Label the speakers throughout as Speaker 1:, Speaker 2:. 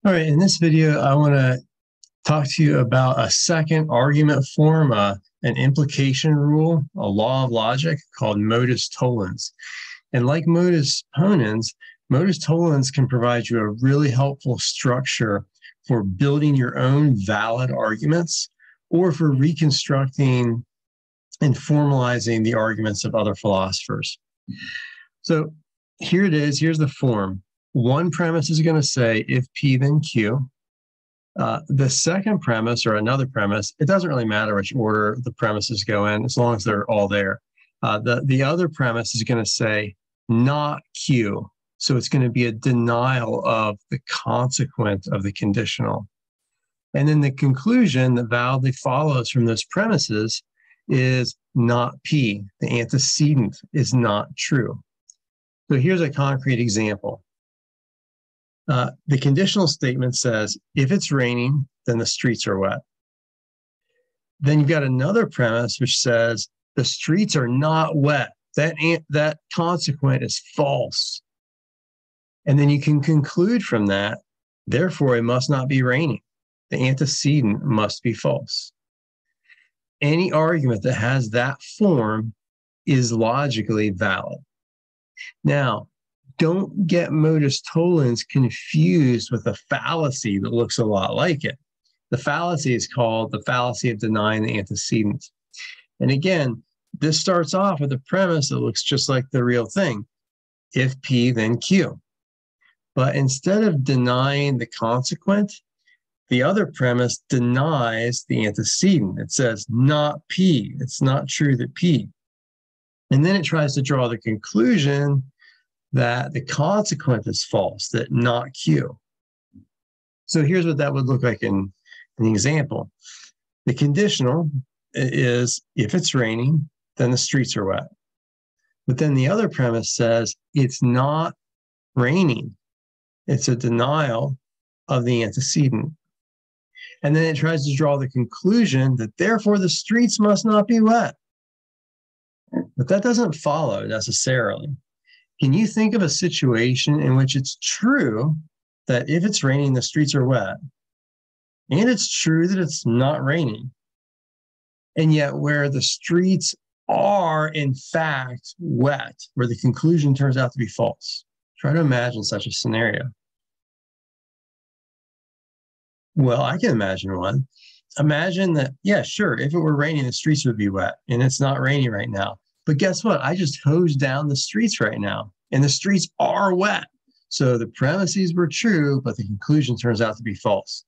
Speaker 1: All right, in this video, I want to talk to you about a second argument form, an implication rule, a law of logic called Modus Tollens. And like Modus Ponens, Modus Tollens can provide you a really helpful structure for building your own valid arguments or for reconstructing and formalizing the arguments of other philosophers. So here it is. Here's the form. One premise is going to say, if P, then Q. The second premise or another premise, it doesn't really matter which order the premises go in, as long as they're all there. The other premise is going to say, not Q. So it's going to be a denial of the consequent of the conditional. And then the conclusion that validly follows from those premises is not P. The antecedent is not true. So here's a concrete example. The conditional statement says, if it's raining, then the streets are wet. Then you've got another premise which says the streets are not wet. That consequent is false. And then you can conclude from that, therefore it must not be raining. The antecedent must be false. Any argument that has that form is logically valid. Now, don't get Modus Tollens confused with a fallacy that looks a lot like it. The fallacy is called the fallacy of denying the antecedent. And again, this starts off with a premise that looks just like the real thing. If P, then Q. But instead of denying the consequent, the other premise denies the antecedent. It says not P. It's not true that P. And then it tries to draw the conclusion that the consequent is false, that not Q. So here's what that would look like in an example. The conditional is, if it's raining, then the streets are wet. But then the other premise says it's not raining. It's a denial of the antecedent. And then it tries to draw the conclusion that therefore the streets must not be wet. But that doesn't follow necessarily. Can you think of a situation in which it's true that if it's raining, the streets are wet, and it's true that it's not raining, and yet where the streets are in fact wet, where the conclusion turns out to be false? Try to imagine such a scenario. Well, I can imagine one. Imagine that, yeah, sure, if it were raining, the streets would be wet, and it's not raining right now. But guess what? I just hosed down the streets right now, and the streets are wet. So the premises were true, but the conclusion turns out to be false.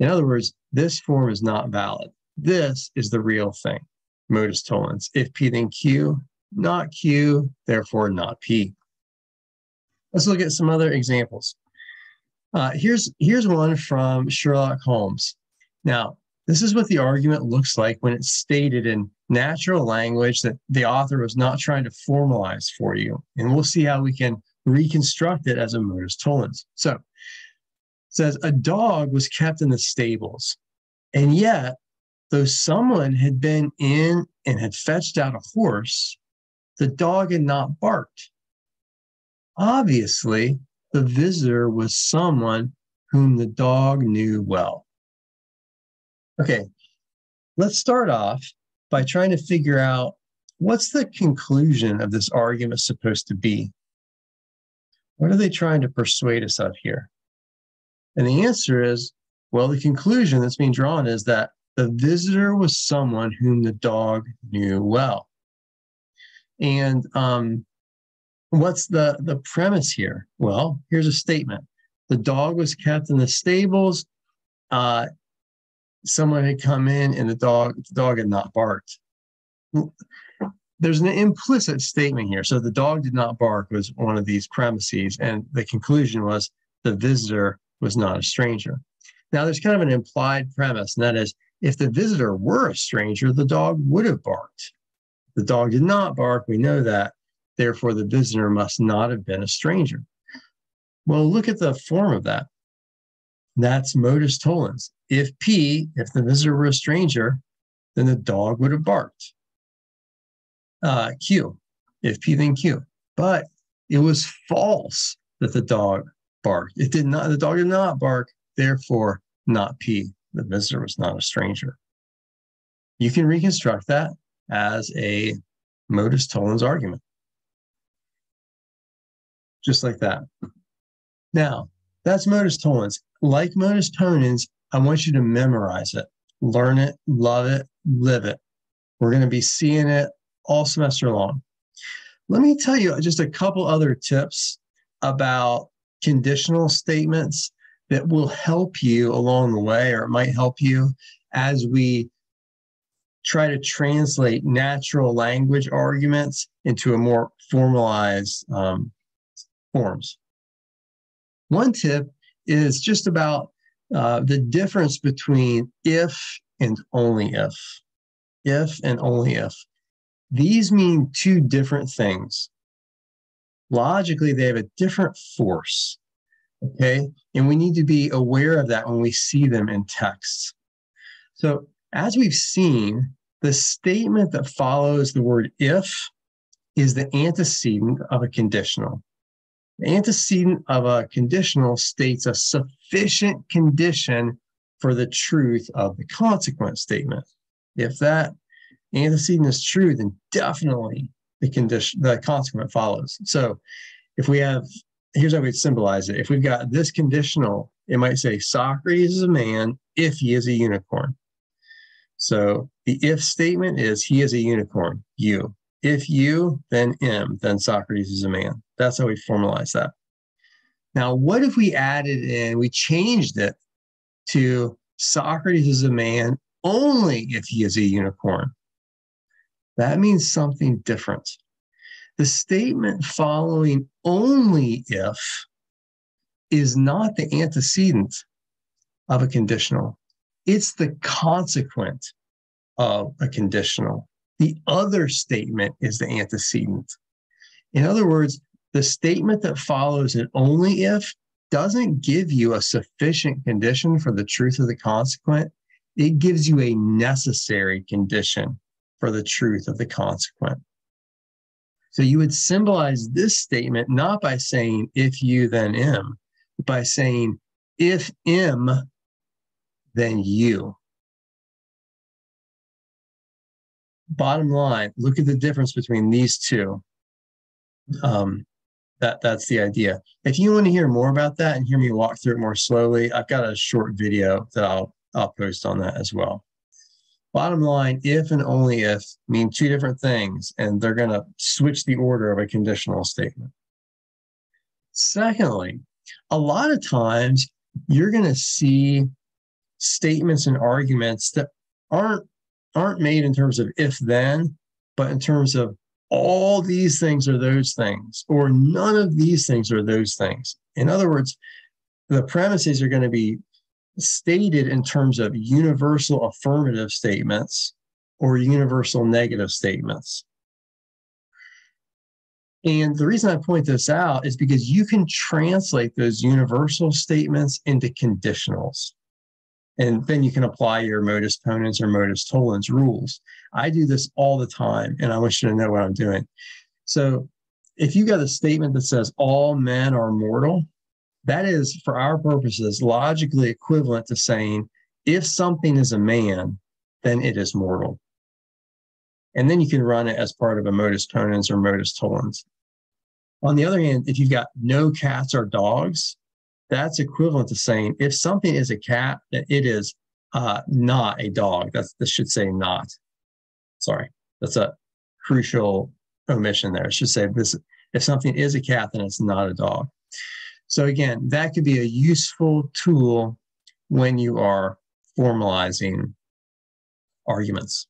Speaker 1: In other words, this form is not valid. This is the real thing. Modus Tollens. If P, then Q, not Q, therefore not P. Let's look at some other examples. Here's one from Sherlock Holmes. Now, this is what the argument looks like when it's stated in natural language that the author was not trying to formalize for you. And we'll see how we can reconstruct it as a modus tollens. So it says, a dog was kept in the stables, and yet, though someone had been in and had fetched out a horse, the dog had not barked. Obviously, the visitor was someone whom the dog knew well. Okay, let's start off by trying to figure out what's the conclusion of this argument supposed to be? What are they trying to persuade us of here? And the answer is, well, the conclusion that's being drawn is that the visitor was someone whom the dog knew well. And what's the premise here? Well, here's a statement. The dog was kept in the stables. Someone had come in and the dog had not barked. There's an implicit statement here. So the dog did not bark was one of these premises, and the conclusion was the visitor was not a stranger. Now, there's kind of an implied premise, and that is, if the visitor were a stranger, the dog would have barked. The dog did not bark, we know that. Therefore, the visitor must not have been a stranger. Well, look at the form of that. That's modus tollens. If the visitor were a stranger, then the dog would have barked. Q, if P, then Q. But it was false that the dog barked. The dog did not bark. therefore not P. The visitor was not a stranger. You can reconstruct that as a modus tollens argument. Just like that. Now, that's modus tollens. Like modus ponens, I want you to memorize it, learn it, love it, live it. We're going to be seeing it all semester long. Let me tell you just a couple other tips about conditional statements that will help you along the way, or it might help you as we try to translate natural language arguments into a more formalized forms. One tip is just about the difference between if and only if. If and only if. These mean two different things. Logically, they have a different force, okay? And we need to be aware of that when we see them in text. So as we've seen, the statement that follows the word if is the antecedent of a conditional. The antecedent of a conditional states a sufficient condition for the truth of the consequent statement. If that antecedent is true, then definitely the consequent follows. So if we have, here's how we'd symbolize it. If we've got this conditional, it might say Socrates is a man if he is a unicorn. So the if statement is he is a unicorn, you. If you, then M, then Socrates is a man. That's how we formalize that. Now, what if we added in, we changed it to Socrates is a man only if he is a unicorn? That means something different. The statement following only if is not the antecedent of a conditional. It's the consequent of a conditional. The other statement is the antecedent. In other words, the statement that follows an only if doesn't give you a sufficient condition for the truth of the consequent. It gives you a necessary condition for the truth of the consequent. So you would symbolize this statement not by saying if you, then M, but by saying if M, then you. Bottom line, look at the difference between these two. That's the idea. If you want to hear more about that and hear me walk through it more slowly, I've got a short video that I'll post on that as well. Bottom line, if and only if mean two different things, and they're going to switch the order of a conditional statement. Secondly, a lot of times you're going to see statements and arguments that aren't made in terms of if then, but in terms of all these things are those things, or none of these things are those things. In other words, the premises are going to be stated in terms of universal affirmative statements or universal negative statements. And the reason I point this out is because you can translate those universal statements into conditionals. And then you can apply your modus ponens or modus tollens rules. I do this all the time, and I want you to know what I'm doing. So if you got a statement that says all men are mortal, that is, for our purposes, logically equivalent to saying if something is a man, then it is mortal. And then you can run it as part of a modus ponens or modus tollens. On the other hand, if you've got no cats or dogs, that's equivalent to saying if something is a cat, then it is not a dog. This should say not. Sorry, that's a crucial omission there. It should say this: if something is a cat, then it's not a dog. So again, that could be a useful tool when you are formalizing arguments.